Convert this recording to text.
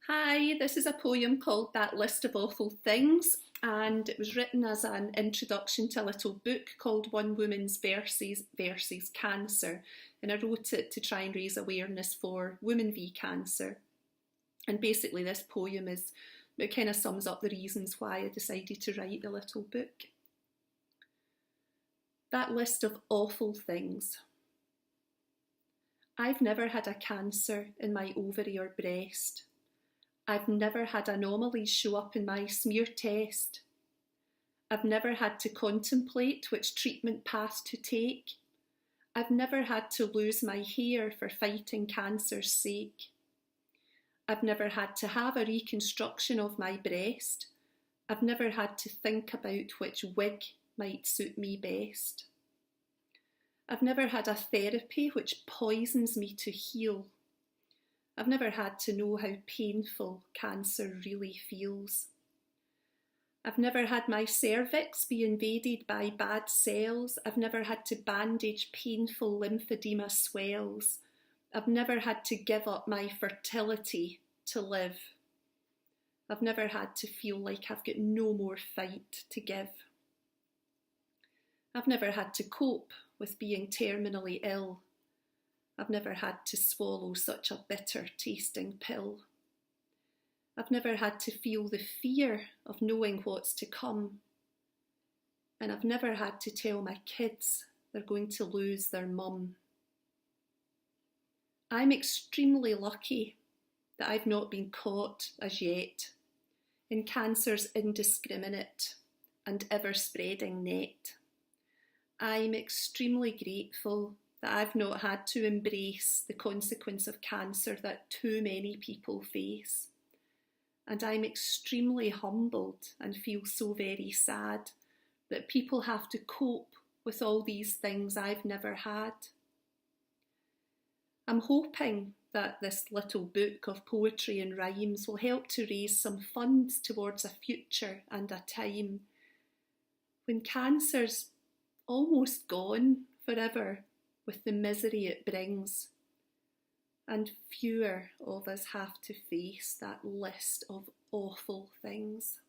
Hi, this is a poem called That List of Awful Things, and it was written as an introduction to a little book called One Woman's versus Cancer. And I wrote it to try and raise awareness for Women v Cancer. And basically, this poem it kind of sums up the reasons why I decided to write the little book. That list of awful things. I've never had a cancer in my ovary or breast. I've never had anomalies show up in my smear test. I've never had to contemplate which treatment path to take. I've never had to lose my hair for fighting cancer's sake. I've never had to have a reconstruction of my breast. I've never had to think about which wig might suit me best. I've never had a therapy which poisons me to heal. I've never had to know how painful cancer really feels. I've never had my cervix be invaded by bad cells. I've never had to bandage painful lymphedema swells. I've never had to give up my fertility to live. I've never had to feel like I've got no more fight to give. I've never had to cope with being terminally ill. I've never had to swallow such a bitter tasting pill. I've never had to feel the fear of knowing what's to come. And I've never had to tell my kids they're going to lose their mum. I'm extremely lucky that I've not been caught as yet in cancer's indiscriminate and ever-spreading net. I'm extremely grateful that I've not had to embrace the consequence of cancer that too many people face. And I'm extremely humbled and feel so very sad that people have to cope with all these things I've never had. I'm hoping that this little book of poetry and rhymes will help to raise some funds towards a future and a time when cancer's almost gone forever with the misery it brings, and fewer of us have to face that list of awful things.